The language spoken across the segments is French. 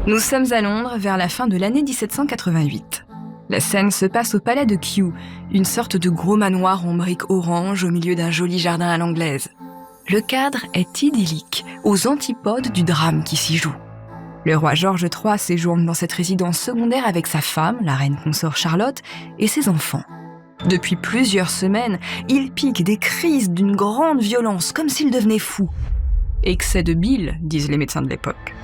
Nous sommes à Londres vers la fin de l'année 1788. La scène se passe au palais de Kew, une sorte de gros manoir en briques orange au milieu d'un joli jardin à l'anglaise. Le cadre est idyllique, aux antipodes du drame qui s'y joue. Le roi George III séjourne dans cette résidence secondaire avec sa femme, la reine consort Charlotte, et ses enfants. Depuis plusieurs semaines, il pique des crises d'une grande violence, comme s'il devenait fou. Excès de bile, disent les médecins de l'époque.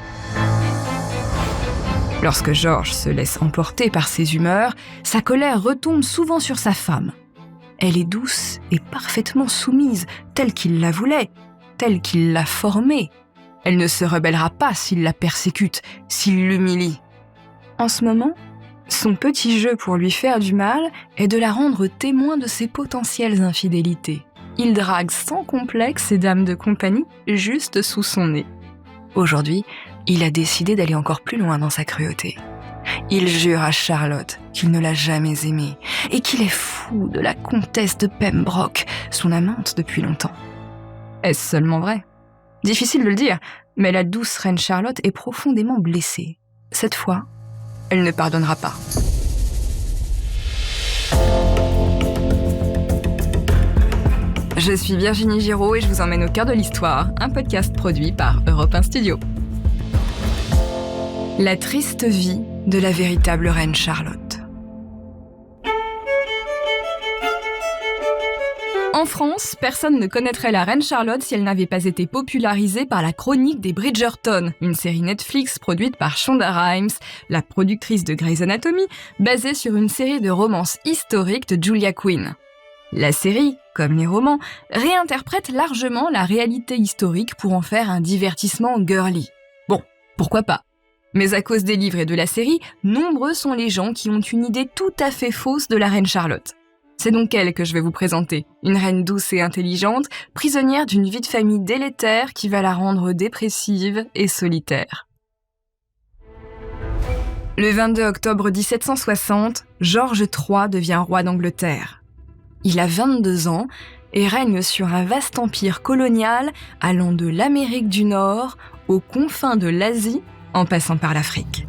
Lorsque George se laisse emporter par ses humeurs, sa colère retombe souvent sur sa femme. Elle est douce et parfaitement soumise, telle qu'il la voulait, telle qu'il l'a formée. Elle ne se rebellera pas s'il la persécute, s'il l'humilie. En ce moment, son petit jeu pour lui faire du mal est de la rendre témoin de ses potentielles infidélités. Il drague sans complexe ses dames de compagnie juste sous son nez. Aujourd'hui, il a décidé d'aller encore plus loin dans sa cruauté. Il jure à Charlotte qu'il ne l'a jamais aimée et qu'il est fou de la comtesse de Pembroke, son amante depuis longtemps. Est-ce seulement vrai ? Difficile de le dire, mais la douce reine Charlotte est profondément blessée. Cette fois, elle ne pardonnera pas. Je suis Virginie Giraud et je vous emmène au cœur de l'histoire, un podcast produit par Europe 1 Studio. La triste vie de la véritable reine Charlotte. En France, personne ne connaîtrait la reine Charlotte si elle n'avait pas été popularisée par la Chronique des Bridgerton, une série Netflix produite par Shonda Rhimes, la productrice de Grey's Anatomy, basée sur une série de romances historiques de Julia Quinn. La série, comme les romans, réinterprète largement la réalité historique pour en faire un divertissement girly. Bon, pourquoi pas ? Mais à cause des livres et de la série, nombreux sont les gens qui ont une idée tout à fait fausse de la reine Charlotte. C'est donc elle que je vais vous présenter, une reine douce et intelligente, prisonnière d'une vie de famille délétère qui va la rendre dépressive et solitaire. Le 22 octobre 1760, George III devient roi d'Angleterre. Il a 22 ans et règne sur un vaste empire colonial allant de l'Amérique du Nord aux confins de l'Asie en passant par l'Afrique.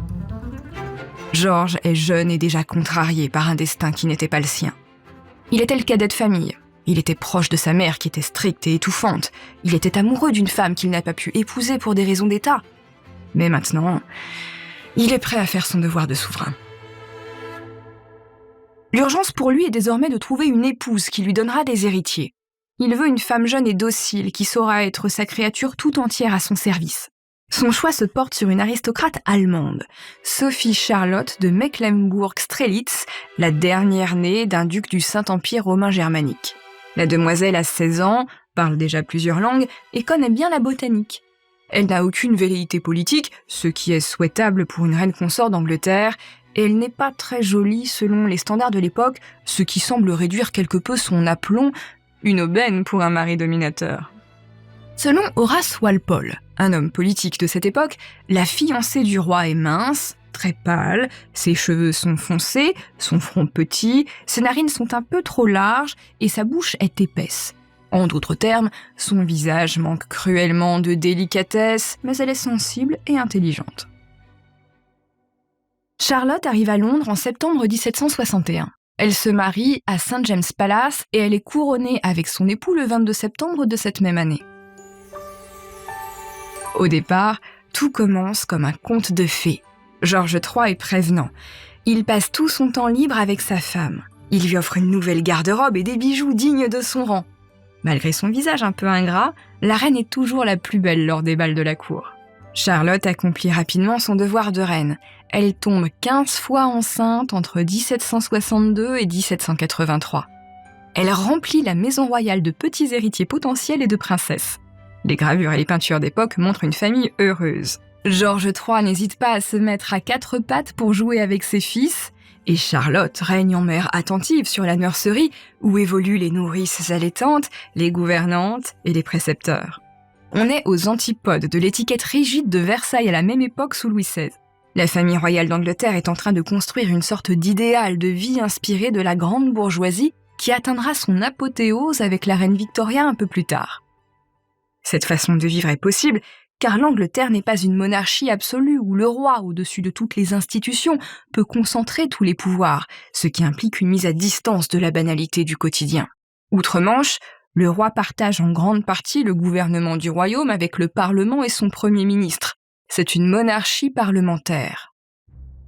George est jeune et déjà contrarié par un destin qui n'était pas le sien. Il était le cadet de famille. Il était proche de sa mère qui était stricte et étouffante. Il était amoureux d'une femme qu'il n'a pas pu épouser pour des raisons d'État. Mais maintenant, il est prêt à faire son devoir de souverain. L'urgence pour lui est désormais de trouver une épouse qui lui donnera des héritiers. Il veut une femme jeune et docile qui saura être sa créature tout entière à son service. Son choix se porte sur une aristocrate allemande, Sophie Charlotte de Mecklembourg-Strelitz, la dernière née d'un duc du Saint-Empire romain germanique. La demoiselle a 16 ans, parle déjà plusieurs langues et connaît bien la botanique. Elle n'a aucune velléité politique, ce qui est souhaitable pour une reine consort d'Angleterre, et elle n'est pas très jolie selon les standards de l'époque, ce qui semble réduire quelque peu son aplomb, une aubaine pour un mari dominateur. Selon Horace Walpole, un homme politique de cette époque, la fiancée du roi est mince, très pâle, ses cheveux sont foncés, son front petit, ses narines sont un peu trop larges et sa bouche est épaisse. En d'autres termes, son visage manque cruellement de délicatesse, mais elle est sensible et intelligente. Charlotte arrive à Londres en septembre 1761. Elle se marie à St. James Palace et elle est couronnée avec son époux le 22 septembre de cette même année. Au départ, tout commence comme un conte de fées. George III est prévenant. Il passe tout son temps libre avec sa femme. Il lui offre une nouvelle garde-robe et des bijoux dignes de son rang. Malgré son visage un peu ingrat, la reine est toujours la plus belle lors des bals de la cour. Charlotte accomplit rapidement son devoir de reine. Elle tombe 15 fois enceinte entre 1762 et 1783. Elle remplit la maison royale de petits héritiers potentiels et de princesses. Les gravures et les peintures d'époque montrent une famille heureuse. George III n'hésite pas à se mettre à quatre pattes pour jouer avec ses fils, et Charlotte règne en mère attentive sur la nurserie où évoluent les nourrices allaitantes, les gouvernantes et les précepteurs. On est aux antipodes de l'étiquette rigide de Versailles à la même époque sous Louis XVI. La famille royale d'Angleterre est en train de construire une sorte d'idéal de vie inspiré de la grande bourgeoisie qui atteindra son apothéose avec la reine Victoria un peu plus tard. Cette façon de vivre est possible car l'Angleterre n'est pas une monarchie absolue où le roi, au-dessus de toutes les institutions, peut concentrer tous les pouvoirs, ce qui implique une mise à distance de la banalité du quotidien. Outre-Manche, le roi partage en grande partie le gouvernement du royaume avec le Parlement et son Premier ministre. C'est une monarchie parlementaire.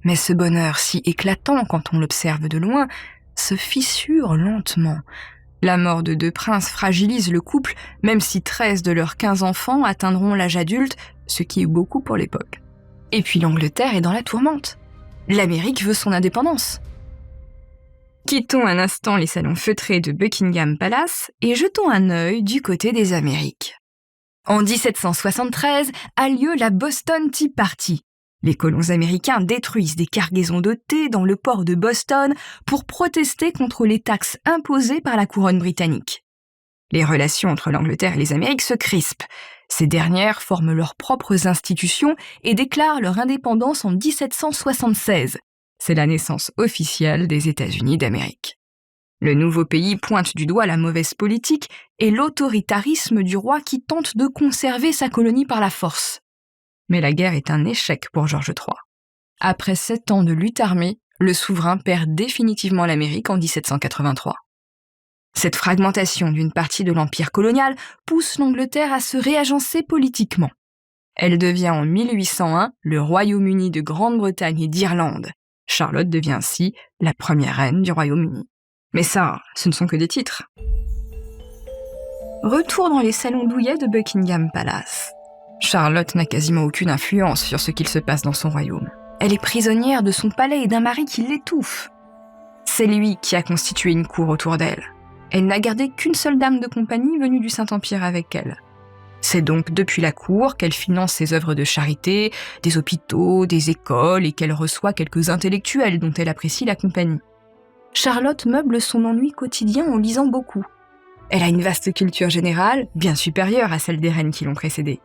Mais ce bonheur si éclatant quand on l'observe de loin se fissure lentement. La mort de 2 princes fragilise le couple, même si 13 de leurs 15 enfants atteindront l'âge adulte, ce qui est beaucoup pour l'époque. Et puis l'Angleterre est dans la tourmente. L'Amérique veut son indépendance. Quittons un instant les salons feutrés de Buckingham Palace et jetons un œil du côté des Amériques. En 1773 a lieu la Boston Tea Party. Les colons américains détruisent des cargaisons de thé dans le port de Boston pour protester contre les taxes imposées par la couronne britannique. Les relations entre l'Angleterre et les Amériques se crispent. Ces dernières forment leurs propres institutions et déclarent leur indépendance en 1776. C'est la naissance officielle des États-Unis d'Amérique. Le nouveau pays pointe du doigt la mauvaise politique et l'autoritarisme du roi qui tente de conserver sa colonie par la force. Mais la guerre est un échec pour George III. Après 7 ans de lutte armée, le souverain perd définitivement l'Amérique en 1783. Cette fragmentation d'une partie de l'empire colonial pousse l'Angleterre à se réagencer politiquement. Elle devient en 1801 le Royaume-Uni de Grande-Bretagne et d'Irlande. Charlotte devient ainsi la première reine du Royaume-Uni. Mais ça, ce ne sont que des titres. Retour dans les salons douillets de Buckingham Palace. Charlotte n'a quasiment aucune influence sur ce qu'il se passe dans son royaume. Elle est prisonnière de son palais et d'un mari qui l'étouffe. C'est lui qui a constitué une cour autour d'elle. Elle n'a gardé qu'une seule dame de compagnie venue du Saint-Empire avec elle. C'est donc depuis la cour qu'elle finance ses œuvres de charité, des hôpitaux, des écoles et qu'elle reçoit quelques intellectuels dont elle apprécie la compagnie. Charlotte meuble son ennui quotidien en lisant beaucoup. Elle a une vaste culture générale, bien supérieure à celle des reines qui l'ont précédée.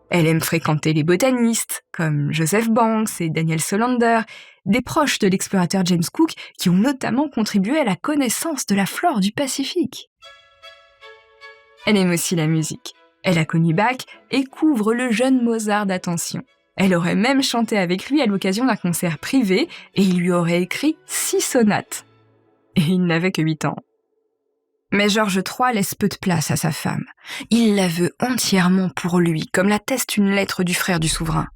Elle aime fréquenter les botanistes, comme Joseph Banks et Daniel Solander, des proches de l'explorateur James Cook qui ont notamment contribué à la connaissance de la flore du Pacifique. Elle aime aussi la musique. Elle a connu Bach et couvre le jeune Mozart d'attention. Elle aurait même chanté avec lui à l'occasion d'un concert privé et il lui aurait écrit 6 sonates. Et il n'avait que 8 ans. Mais George III laisse peu de place à sa femme. Il la veut entièrement pour lui, comme l'atteste une lettre du frère du souverain.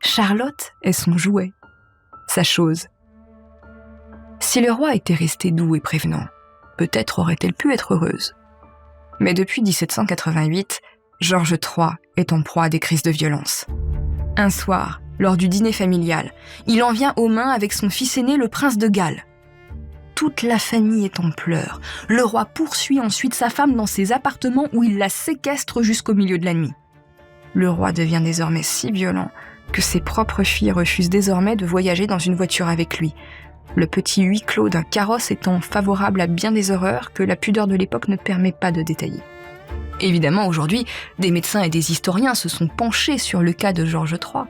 Charlotte est son jouet, sa chose. Si le roi était resté doux et prévenant, peut-être aurait-elle pu être heureuse. Mais depuis 1788, George III est en proie à des crises de violence. Un soir, lors du dîner familial, il en vient aux mains avec son fils aîné, le prince de Galles. Toute la famille est en pleurs. Le roi poursuit ensuite sa femme dans ses appartements où il la séquestre jusqu'au milieu de la nuit. Le roi devient désormais si violent que ses propres filles refusent désormais de voyager dans une voiture avec lui, le petit huis clos d'un carrosse étant favorable à bien des horreurs que la pudeur de l'époque ne permet pas de détailler. Évidemment, aujourd'hui, des médecins et des historiens se sont penchés sur le cas de George III.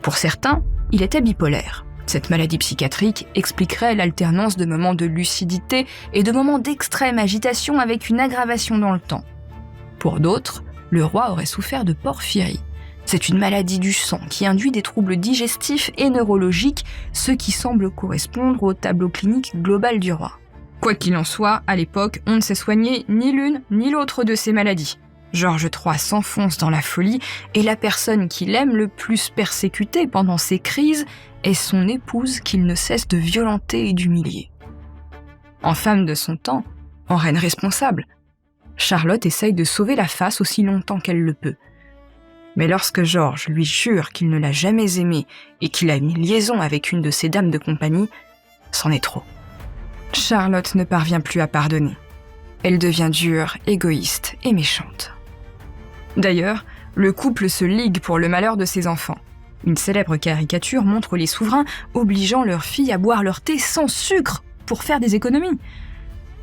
Pour certains, il était bipolaire. Cette maladie psychiatrique expliquerait l'alternance de moments de lucidité et de moments d'extrême agitation avec une aggravation dans le temps. Pour d'autres, le roi aurait souffert de porphyrie. C'est une maladie du sang qui induit des troubles digestifs et neurologiques, ce qui semble correspondre au tableau clinique global du roi. Quoi qu'il en soit, à l'époque, on ne sait soigner ni l'une ni l'autre de ces maladies. George III s'enfonce dans la folie et la personne qu'il aime le plus persécutée pendant ces crises est son épouse qu'il ne cesse de violenter et d'humilier. En femme de son temps, en reine responsable, Charlotte essaye de sauver la face aussi longtemps qu'elle le peut. Mais lorsque George lui jure qu'il ne l'a jamais aimée et qu'il a une liaison avec une de ses dames de compagnie, c'en est trop. Charlotte ne parvient plus à pardonner. Elle devient dure, égoïste et méchante. D'ailleurs, le couple se ligue pour le malheur de ses enfants. Une célèbre caricature montre les souverains obligeant leurs filles à boire leur thé sans sucre pour faire des économies.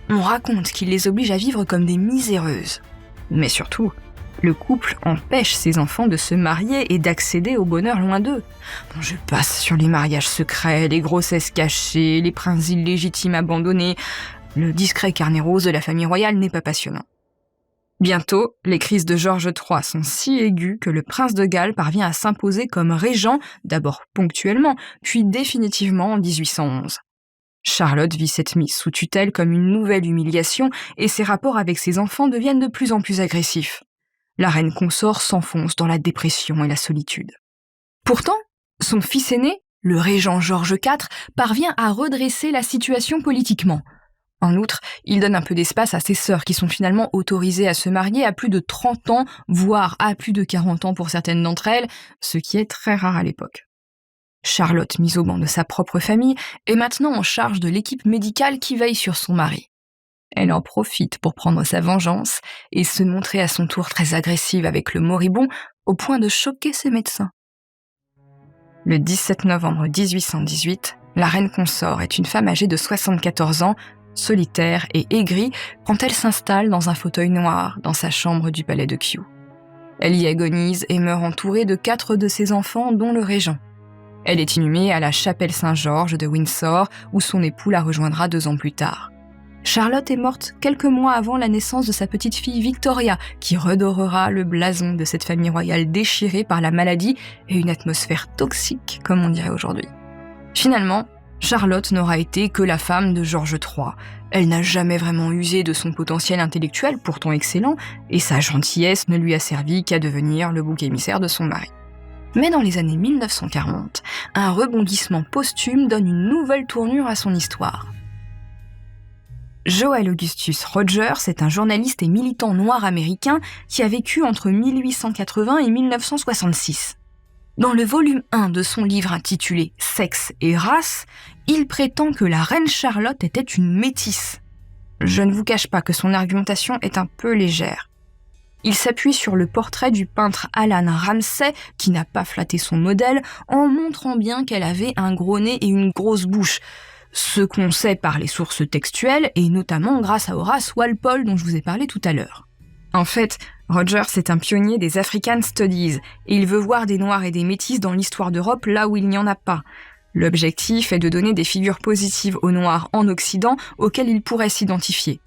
On raconte qu'il les oblige à vivre comme des miséreuses. Mais surtout, le couple empêche ses enfants de se marier et d'accéder au bonheur loin d'eux. Je passe sur les mariages secrets, les grossesses cachées, les princes illégitimes abandonnés. Le discret carnet rose de la famille royale n'est pas passionnant. Bientôt, les crises de George III sont si aiguës que le prince de Galles parvient à s'imposer comme régent, d'abord ponctuellement, puis définitivement en 1811. Charlotte vit cette mise sous tutelle comme une nouvelle humiliation et ses rapports avec ses enfants deviennent de plus en plus agressifs. La reine consort s'enfonce dans la dépression et la solitude. Pourtant, son fils aîné, le régent George IV, parvient à redresser la situation politiquement. En outre, il donne un peu d'espace à ses sœurs qui sont finalement autorisées à se marier à plus de 30 ans, voire à plus de 40 ans pour certaines d'entre elles, ce qui est très rare à l'époque. Charlotte, mise au banc de sa propre famille, est maintenant en charge de l'équipe médicale qui veille sur son mari. Elle en profite pour prendre sa vengeance et se montrer à son tour très agressive avec le moribond, au point de choquer ses médecins. Le 17 novembre 1818, la reine consort est une femme âgée de 74 ans, solitaire et aigrie, quand elle s'installe dans un fauteuil noir dans sa chambre du palais de Kew. Elle y agonise et meurt entourée de 4 de ses enfants, dont le régent. Elle est inhumée à la chapelle Saint-Georges de Windsor, où son époux la rejoindra 2 ans plus tard. Charlotte est morte quelques mois avant la naissance de sa petite fille Victoria, qui redorera le blason de cette famille royale déchirée par la maladie et une atmosphère toxique, comme on dirait aujourd'hui. Finalement, Charlotte n'aura été que la femme de George III. Elle n'a jamais vraiment usé de son potentiel intellectuel, pourtant excellent, et sa gentillesse ne lui a servi qu'à devenir le bouc émissaire de son mari. Mais dans les années 1940, un rebondissement posthume donne une nouvelle tournure à son histoire. Joel Augustus Rogers est un journaliste et militant noir américain qui a vécu entre 1880 et 1966. Dans le volume 1 de son livre intitulé « Sexe et race », il prétend que la reine Charlotte était une métisse. Je ne vous cache pas que son argumentation est un peu légère. Il s'appuie sur le portrait du peintre Alan Ramsay, qui n'a pas flatté son modèle, en montrant bien qu'elle avait un gros nez et une grosse bouche. Ce qu'on sait par les sources textuelles, et notamment grâce à Horace Walpole dont je vous ai parlé tout à l'heure. En fait, Rogers est un pionnier des African Studies, et il veut voir des Noirs et des Métis dans l'histoire d'Europe là où il n'y en a pas. L'objectif est de donner des figures positives aux Noirs en Occident auxquelles ils pourraient s'identifier.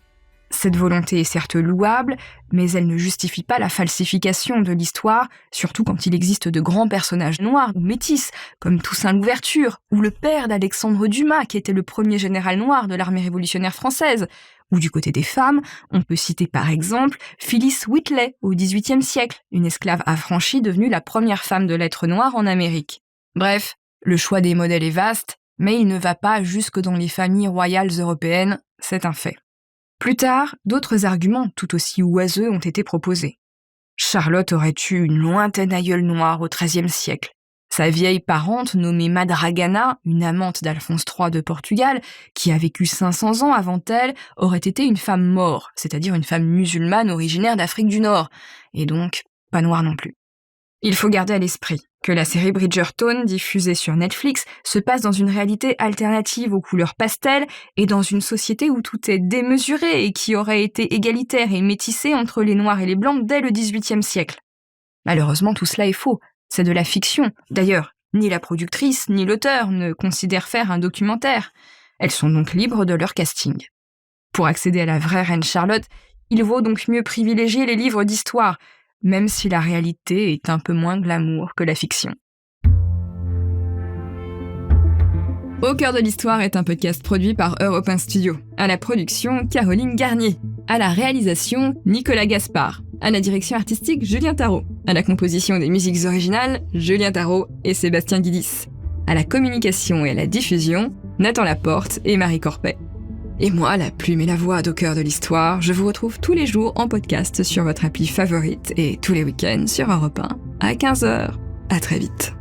Cette volonté est certes louable, mais elle ne justifie pas la falsification de l'histoire, surtout quand il existe de grands personnages noirs ou métis, comme Toussaint Louverture, ou le père d'Alexandre Dumas, qui était le premier général noir de l'armée révolutionnaire française. Ou du côté des femmes, on peut citer par exemple Phyllis Whitley au XVIIIe siècle, une esclave affranchie devenue la première femme de lettres noires en Amérique. Bref, le choix des modèles est vaste, mais il ne va pas jusque dans les familles royales européennes, c'est un fait. Plus tard, d'autres arguments tout aussi oiseux ont été proposés. Charlotte aurait eu une lointaine aïeule noire au XIIIe siècle. Sa vieille parente, nommée Madragana, une amante d'Alphonse III de Portugal, qui a vécu 500 ans avant elle, aurait été une femme maure, c'est-à-dire une femme musulmane originaire d'Afrique du Nord, et donc pas noire non plus. Il faut garder à l'esprit que la série Bridgerton, diffusée sur Netflix, se passe dans une réalité alternative aux couleurs pastel et dans une société où tout est démesuré et qui aurait été égalitaire et métissé entre les Noirs et les Blancs dès le XVIIIe siècle. Malheureusement, tout cela est faux. C'est de la fiction. D'ailleurs, ni la productrice ni l'auteur ne considèrent faire un documentaire. Elles sont donc libres de leur casting. Pour accéder à la vraie reine Charlotte, il vaut donc mieux privilégier les livres d'histoire, même si la réalité est un peu moins glamour que la fiction. Au cœur de l'histoire est un podcast produit par Europe 1 Studio. À la production, Caroline Garnier. À la réalisation, Nicolas Gaspard. À la direction artistique, Julien Tarot. À la composition des musiques originales, Julien Tarot et Sébastien Guidis. À la communication et à la diffusion, Nathan Laporte et Marie Corpet. Et moi, la plume et la voix d'Au cœur de l'histoire, je vous retrouve tous les jours en podcast sur votre appli favorite et tous les week-ends sur Europe 1 à 15h. À très vite.